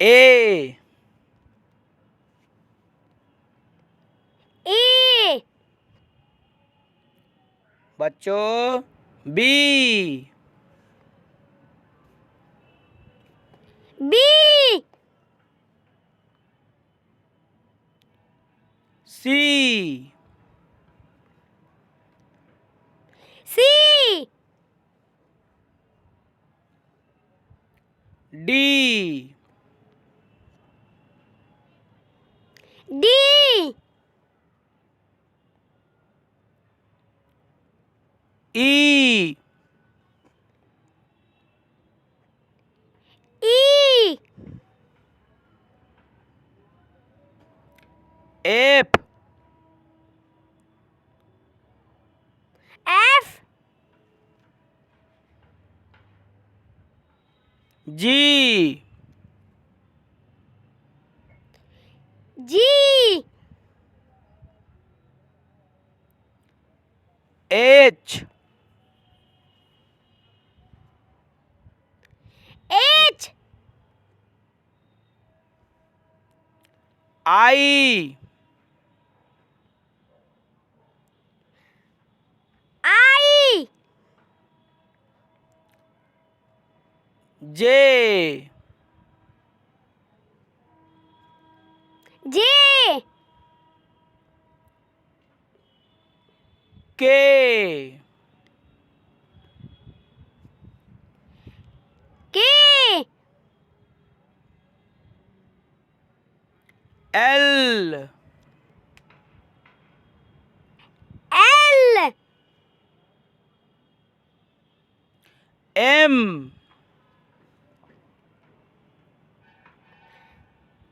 ए A बच्चों B B C C D D E E F F G G H H I I J J K K L L M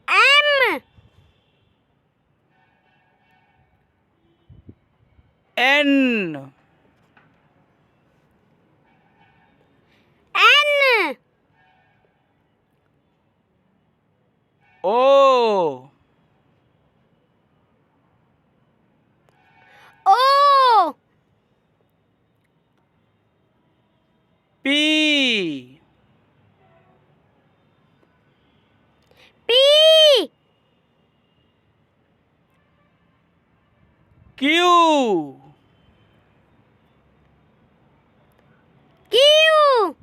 M N N O O P P Q Q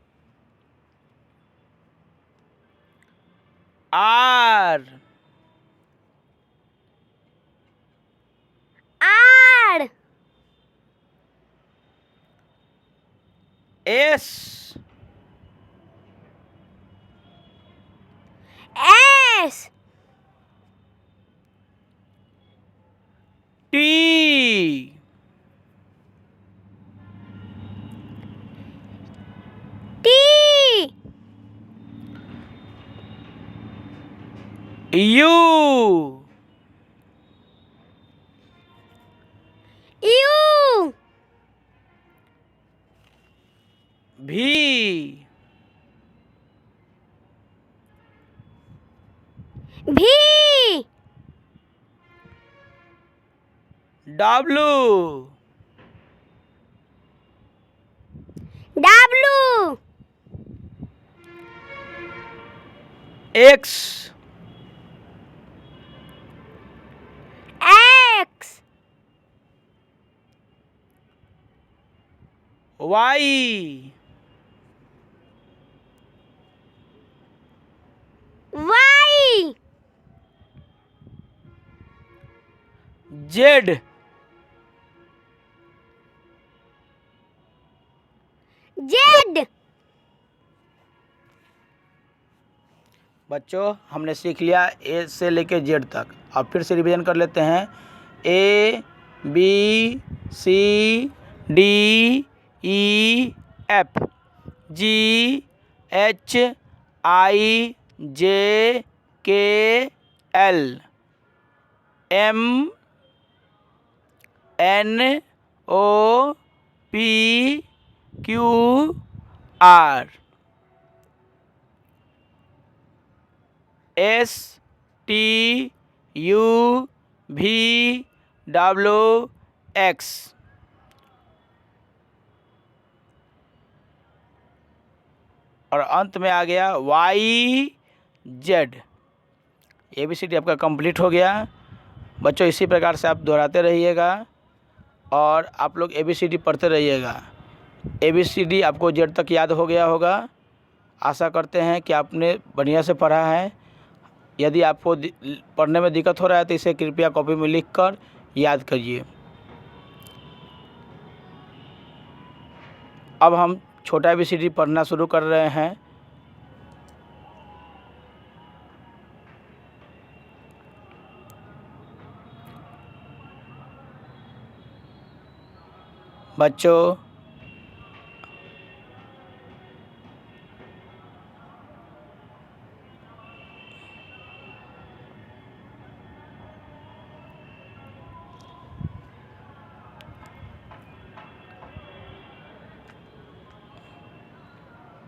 R R S S T T U U V V W W X X Y Y Z Z बच्चों हमने सीख लिया ए से लेके Z तक। अब फिर से रिवीजन कर लेते हैं। A B C D E F G H I J K L M N O P Q R S T U V W X और अंत में आ गया वाई जेड। ABCD आपका कंप्लीट हो गया। बच्चों इसी प्रकार से आप दोहराते रहिएगा और आप लोग ABCD पढ़ते रहिएगा। ABCD आपको जेड तक याद हो गया होगा। आशा करते हैं कि आपने बढ़िया से पढ़ा है। यदि आपको पढ़ने में दिक्कत हो रहा है तो इसे कृपया कॉपी में लिख कर याद करिए। अब हम छोटा ABCD पढ़ना शुरू कर रहे हैं। बच्चों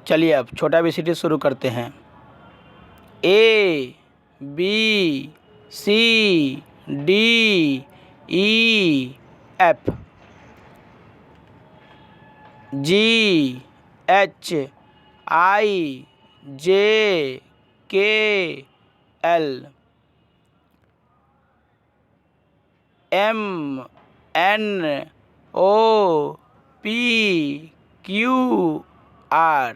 चलिए अब छोटा ABCD शुरू करते हैं। ABCD EF GHIJKL MNOPQR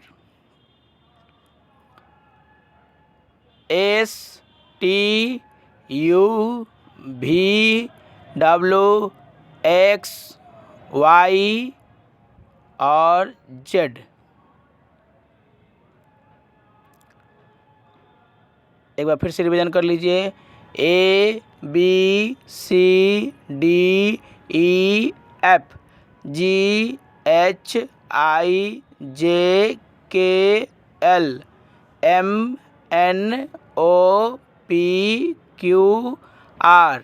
STUVWXY और Z। एक बार फिर से रिवीजन कर लीजिए। ABCDEF GHIJKL MNOPQR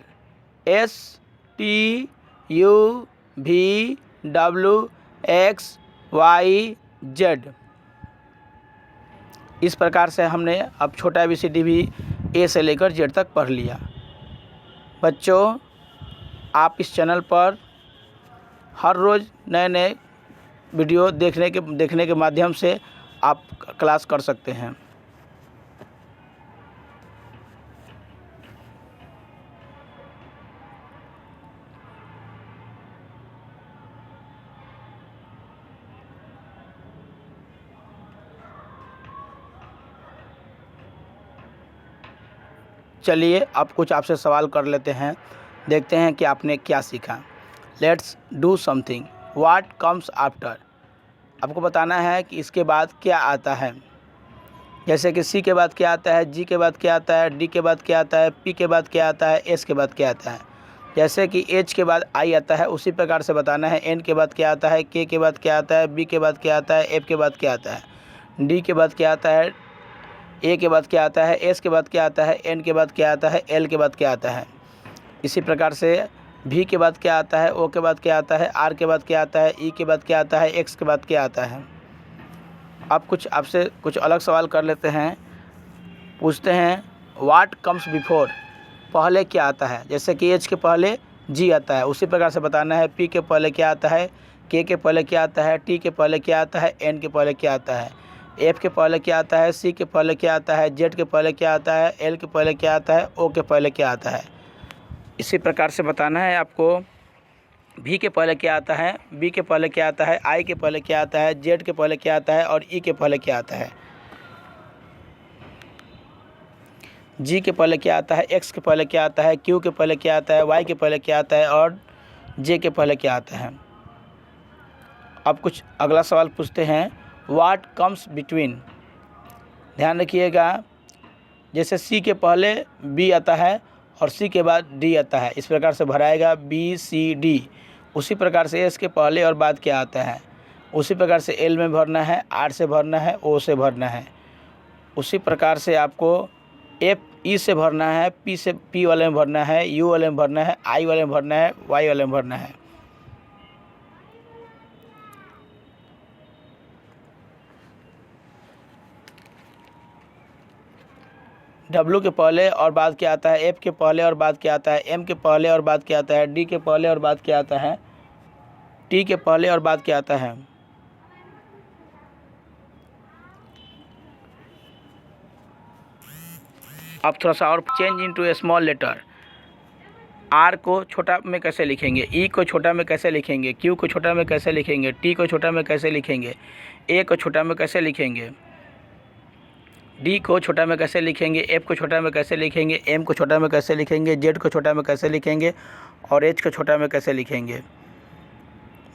STUVWXYZ। इस प्रकार से हमने अब छोटा ABCD भी A से लेकर Z तक पढ़ लिया। बच्चों आप इस चैनल पर हर रोज़ नए नए वीडियो देखने के माध्यम से आप क्लास कर सकते हैं। चलिए अब कुछ आपसे सवाल कर लेते हैं, देखते हैं कि आपने क्या सीखा। Let's do something. What comes after. आपको बताना है कि इसके बाद क्या आता है। जैसे कि C के बाद क्या आता है, G के बाद क्या आता है, D के बाद क्या आता है, P के बाद क्या आता है, S के बाद क्या आता है। जैसे कि H के बाद I आता है उसी प्रकार से बताना है। N के बाद क्या आता है, K के बाद क्या आता है, B के बाद क्या आता है, F के बाद क्या आता है, D के बाद क्या आता है, A के बाद क्या आता है, S के बाद क्या आता है, N के बाद क्या आता है, L के बाद क्या आता है। इसी प्रकार से V के बाद क्या आता है, O के बाद क्या आता है, R के बाद क्या आता है, E के बाद क्या आता है, X के बाद क्या आता है। अब आपसे कुछ अलग सवाल कर लेते हैं। पूछते हैं व्हाट कम्स बिफोर। पहले क्या आता है। जैसे कि H के पहले G आता है उसी प्रकार से बताना है। P के पहले क्या आता है, K के पहले क्या आता है, T के पहले क्या आता है, N के पहले क्या आता है, F के पहले क्या आता है, C के पहले क्या आता है, Z के पहले क्या आता है, L के पहले क्या आता है, O के पहले क्या आता है। इसी प्रकार से बताना है आपको। V के पहले क्या आता है, B के पहले क्या आता है, I के पहले क्या आता है, Z के पहले क्या आता है और E के पहले क्या आता है। G के पहले क्या आता है, X के पहले क्या आता है, Q के पहले क्या आता है, Y के पहले क्या आता है और J के पहले क्या आता है। अब कुछ अगला सवाल पूछते हैं व्हाट कम्स बिटवीन। ध्यान रखिएगा। जैसे C के पहले B आता है और C के बाद D आता है, इस प्रकार से भराएगा BCD। उसी प्रकार से S के पहले और बाद क्या आता है, उसी प्रकार से L में भरना है, R से भरना है, O से भरना है। उसी प्रकार से आपको E से भरना है, P वाले में भरना है, U वाले में भरना है, I वाले में भरना है, Y वाले में भरना है। W के पहले और बाद क्या आता है, F के पहले और बाद क्या आता है, M के पहले और बाद क्या आता है, D के पहले और बाद क्या आता है, T के पहले और बाद क्या आता है। अब थोड़ा सा और change into a small letter. R को छोटा में कैसे लिखेंगे, ई को छोटा में कैसे लिखेंगे, क्यू को छोटा में कैसे लिखेंगे, टी को छोटा में कैसे लिखेंगे, ए को छोटा में कैसे लिखेंगे, डी को छोटा में कैसे लिखेंगे, एफ को छोटा में कैसे लिखेंगे, एम को छोटा में कैसे लिखेंगे, जेड को छोटा में कैसे लिखेंगे और एच को छोटा में कैसे लिखेंगे,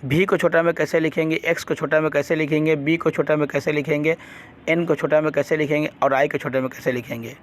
भी को छोटा में कैसे लिखेंगे, एक्स को छोटा में कैसे लिखेंगे, बी को छोटा में कैसे लिखेंगे, एन को छोटा में कैसे लिखेंगे और आई को छोटे में कैसे लिखेंगे।